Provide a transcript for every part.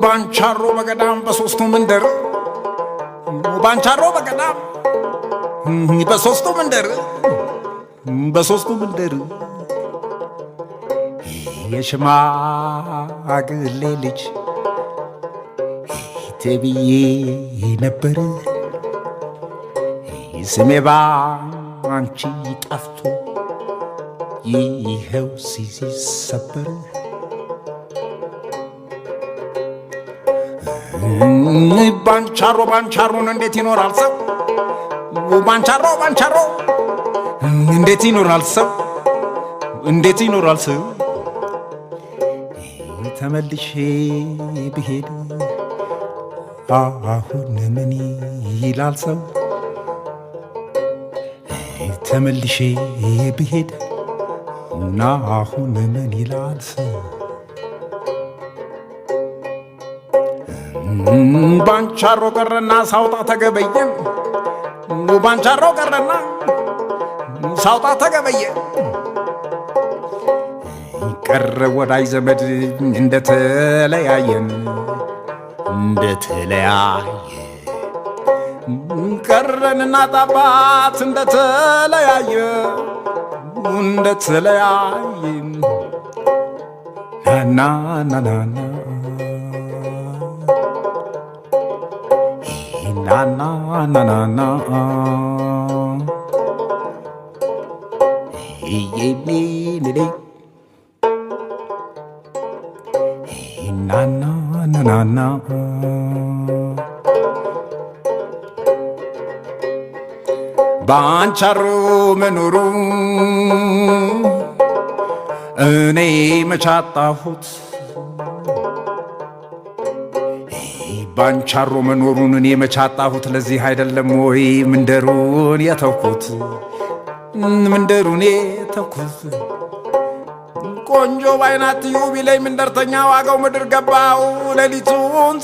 ባንቻሮ በገዳም በሶስቱ መንደር ባንቻሮ በገዳም በሶስቱ መንደር የሽማግሌ ልጅ ተብዬ ነበር ስሜ ባንቺ ጠፍቶ ይኸው ሲሰበር ባንቻሮን እንዴት ይኖራል ሰው ባንቻሮ እንዴት ይኖራል ሰው ተመልሼ ብሄድ አሁን ምን ይላል ሰው ተመልሼ ብሄድ አሁን ምን ይላል ሰው ባንቻሮ ቀረና ሳውጣ ተገበየ ባንቻሮ ቀረና ሳውጣ ተገበየ ቀረ ወዳጅ ዘመድ እንደተለያየን ቀረንና ጣባት እንደተለያየን ናናናና ባንቻሮ መኖሩ እኔ መቻጣሁት ባንቻሮ መኖሩን እኔ መቻጣሁት ለዚህ አይደለም ወይ መንደሩን የተውኩት ቆንጆ ባይናት ቢለኝ መንደርተኛ ዋጋው ምድር ገባው ሌሊቱን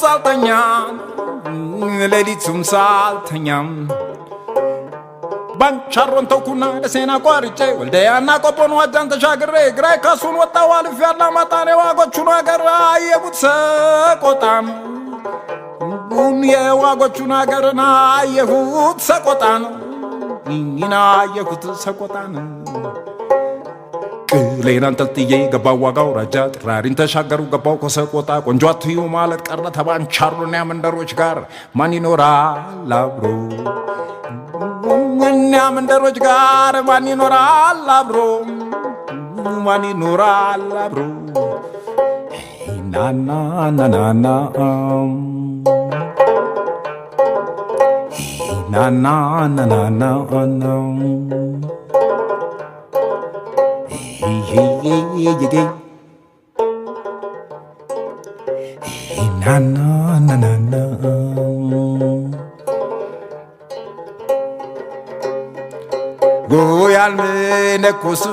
ሳልተኛም ባንቻሮን ተውኩና ደሴና ቋርጬ ወልደያና ቆጶን ዋጃን ተሻግሬ ግራይ ካሱን ወጣው አልፍ ያላ ማጣኔ ዋጎቹን አገር አየሁት ሰቆጣን የዋጎቹን አገርና አየሁት ሰቆጣን ቅሌን አንጠልጥዬ ገባው ዋጋው ራጃ ጥራሪን ተሻገሩ ገባው ከሰቆጣ ቆንጆ አትዩ ማለት ቀረ ተባንቻሮና መንደሮች ጋር ማን ይኖራል አብሮ እኛ መንደሮች ጋር ማን ይኖራል አብሮ ናናናናና ጎያል መነኮሱ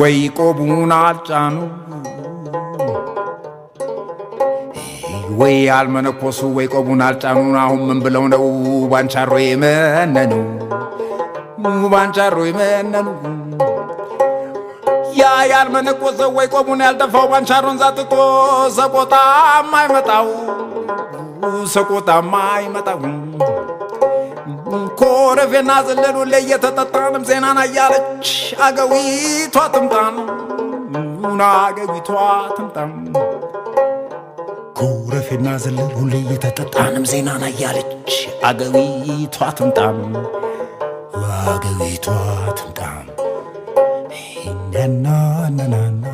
ወይ ቆቡን አልጫኑ ወይ አልመነኮሱ ወይ ቆቡን አልጫኑ አሁን ምን ብለው ነው ባንቻሮ የመነኑ ያ ያልመነኮሰ ወይ ቆቡን ያልደፋው ባንቻሮን ዛጥቶ ሰቆጣም አይመጣው ኮረፌና ዘለሉ ለየተጠጣንም ዜናና እያለች አገዊቷ ትምጣን ኮረፌና ዘለሉ ለየተጠጣንም ዜናና እያለች አገዊቷ ትምጣን ናናናና